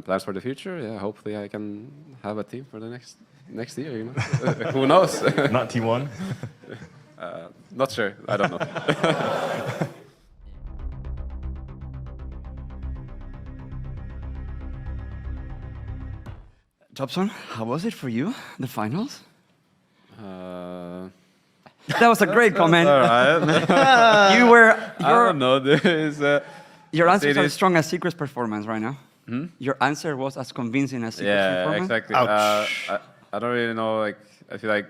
Plans for the future? Yeah, hopefully I can have a team for the next year. You know, who knows? Not T1? Not sure. I don't know. Topson, how was it for you, the finals? That was a great comment. You were. I don't know. Your answers are as strong as Secret's performance right now. Your answer was as convincing as Secret's performance. Yeah, exactly. I don't really know. Like, I feel like,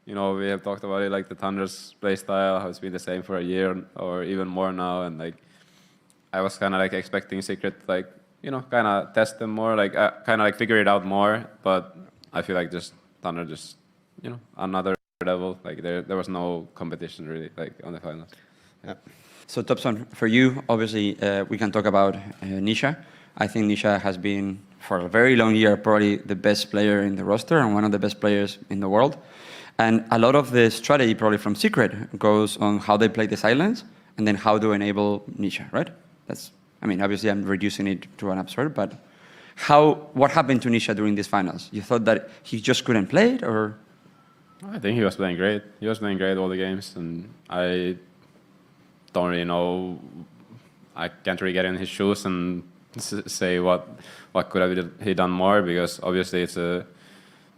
you know, we have talked about it. Like the Tundra's play style has been the same for a year or even more now, and like, I was kind of like expecting Secret, like, you know, kind of test them more, like kind of like figure it out more. But I feel like just Tundra just, you know, another level. Like there was no competition really, like on the finals. Yeah. So Topson, for you, obviously, we can talk about Nisha. I think Nisha has been, for a very long year, probably the best player in the roster and one of the best players in the world. And a lot of the strategy, probably from Secret, goes on how they play the silence and then how to enable Nisha, right? That's, I mean, obviously, I'm reducing it to an absurd, but what happened to Nisha during these finals? You thought that he just couldn't play it, or? I think he was playing great. He was playing great all the games, and I don't really know. I can't really get in his shoes and say what could have he done more, because obviously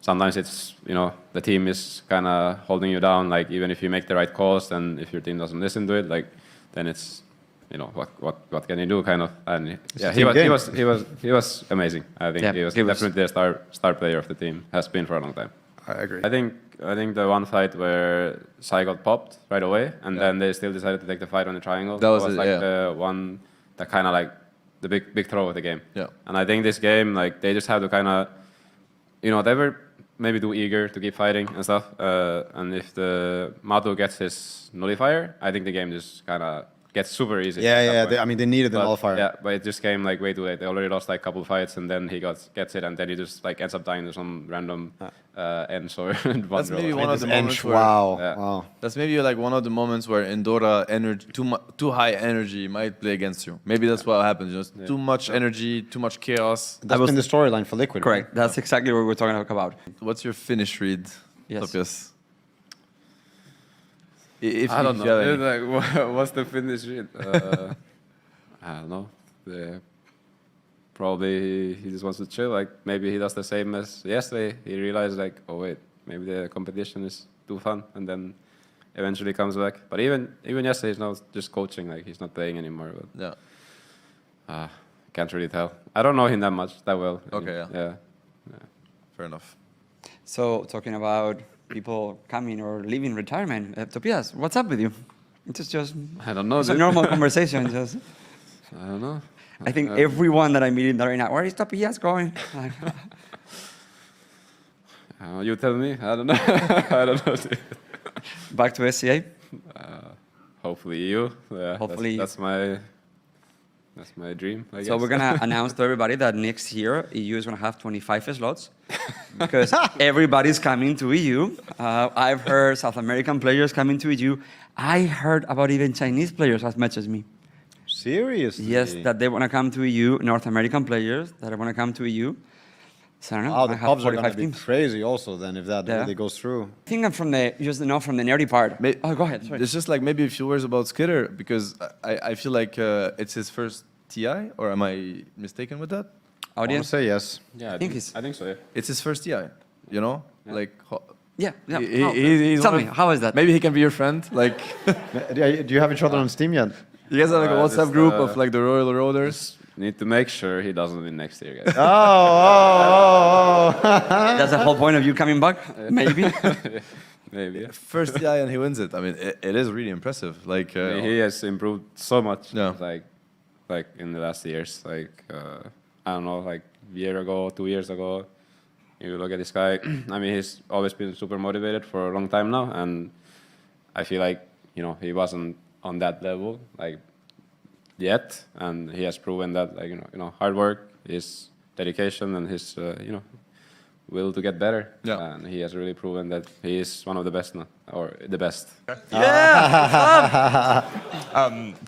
sometimes it's, you know, the team is kind of holding you down. Like even if you make the right calls, and if your team doesn't listen to it, like then it's, you know, what can you do, kind of. And yeah, he was amazing. I think he was definitely the star player of the team. Has been for a long time. I agree. I think the one fight where Sai got popped right away, and then they still decided to take the fight on the triangle. That was like the one that kind of like the big throw of the game. Yeah. And I think this game, like, they just have to kind of, you know, they were maybe too eager to keep fighting and stuff. And if the Matu gets his nullifier, I think the game just kind of gets super easy. Yeah. I mean, they needed the nullifier. Yeah, but it just came like way too late. They already lost like a couple of fights, and then he gets it, and then he just like ends up dying to some random ends or That's maybe one of the moments where, wow. That's maybe like one of the moments where in Dota too high energy might play against you. Maybe that's what happens. Just too much energy, too much chaos. That's been the storyline for Liquid. Correct. Right? That's exactly what we're talking about. What's your finish read, Topias? I don't know. Like, what's the finish rate? I don't know. Probably he just wants to chill. Like maybe he does the same as yesterday. He realized like, oh wait, maybe the competition is too fun, and then eventually comes back. But even yesterday, he's not just coaching. Like he's not playing anymore. But can't really tell. I don't know him that well. Okay. Yeah. Fair enough. So talking about people coming or leaving retirement. Topias, what's up with you? It's just I don't know. It's a normal conversation. Just I don't know. I think everyone that I meet in there right now, where is Topias going? You tell me. I don't know. I don't know. Back to SCA. Hopefully you. Yeah, hopefully that's my dream, I guess. So we're going to announce to everybody that next year, EU is going to have 25 slots because everybody's coming to EU. I've heard South American players coming to EU. I heard about even Chinese players as much as me. Seriously? Yes, that they want to come to EU, North American players that want to come to EU. So I don't know. Oh, the pubs are going to be crazy also then if that really goes through. I think I'm from the nerdy part. Go ahead. Sorry. It's just like maybe a few words about Skitter, because I feel like it's his first TI, or am I mistaken with that? Audience? I say yes. Yeah, I think so. Yeah. It's his first TI, you know? Yeah. Like, tell me, how is that? Maybe he can be your friend. Like, do you have each other on Steam yet? You guys have like a WhatsApp group of like the Royal Roaders. Need to make sure he doesn't win next year, guys. That's the whole point of you coming back? Maybe. Maybe. Yeah. First TI and he wins it. I mean, it is really impressive. Like he has improved so much. Yeah. Like in the last years. Like I don't know, like a year ago, 2 years ago. You look at this guy. I mean, he's always been super motivated for a long time now, and I feel like he wasn't on that level like yet, and he has proven that like hard work, his dedication, and his will to get better. Yeah. And he has really proven that he is one of the best now, or the best. Yeah!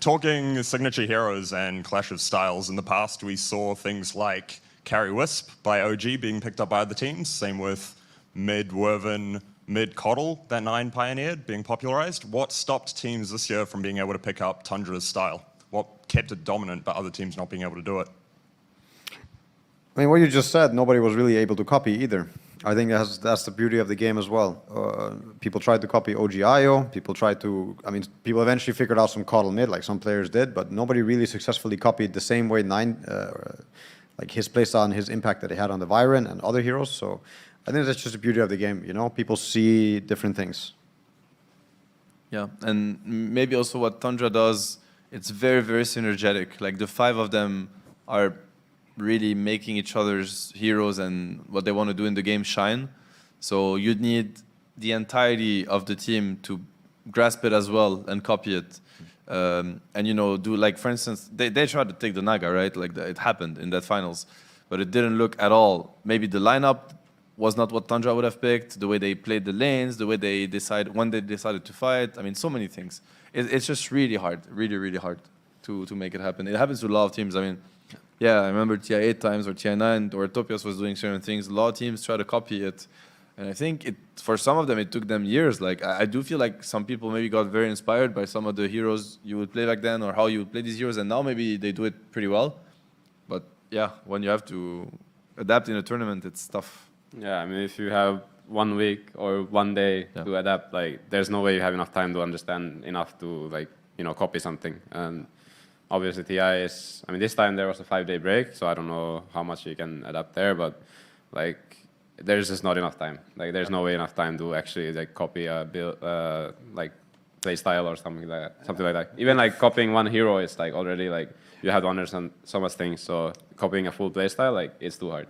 Talking signature heroes and clash of styles, in the past we saw things like carry Wisp by OG being picked up by other teams. Same with mid Werven, mid Coddle that 9 pioneered being popularized. What stopped teams this year from being able to pick up Tundra's style? What kept it dominant but other teams not being able to do it? I mean, what you just said, nobody was really able to copy either. I think that's the beauty of the game as well. People tried to copy OGIO. People eventually figured out some Coddle mid, like some players did, but nobody really successfully copied the same way like his playstyle and his impact that he had on the Viren and other heroes. So I think that's just the beauty of the game. You know, people see different things. Yeah, and maybe also what Tundra does, it's very, very synergetic. Like the 5 of them are really making each other's heroes and what they want to do in the game shine. So you'd need the entirety of the team to grasp it as well and copy it. And, you know, do like, for instance, they tried to take the Naga, right? Like it happened in that finals, but it didn't look at all. Maybe the lineup was not what Tundra would have picked, the way they played the lanes, the way they when they decided to fight. I mean, so many things. It's just really hard, really, really hard to make it happen. It happens to a lot of teams. I mean, yeah, I remember TI8 times or TI9 or Topios was doing certain things. A lot of teams try to copy it. And I think for some of them, it took them years. Like, I do feel like some people maybe got very inspired by some of the heroes you would play back then or how you would play these heroes. And now maybe they do it pretty well. But yeah, when you have to adapt in a tournament, it's tough. Yeah, I mean, if you have 1 week or 1 day to adapt, like, there's no way you have enough time to understand enough to, like, you know, copy something. And obviously, TI is, I mean, this time there was a 5-day break, so I don't know how much you can adapt there, but like, there's just not enough time. Like, there's no way enough time to actually like copy a build, like play style or something like that. Even like copying one hero is like already like you have to understand so much things. So copying a full play style, like, it's too hard.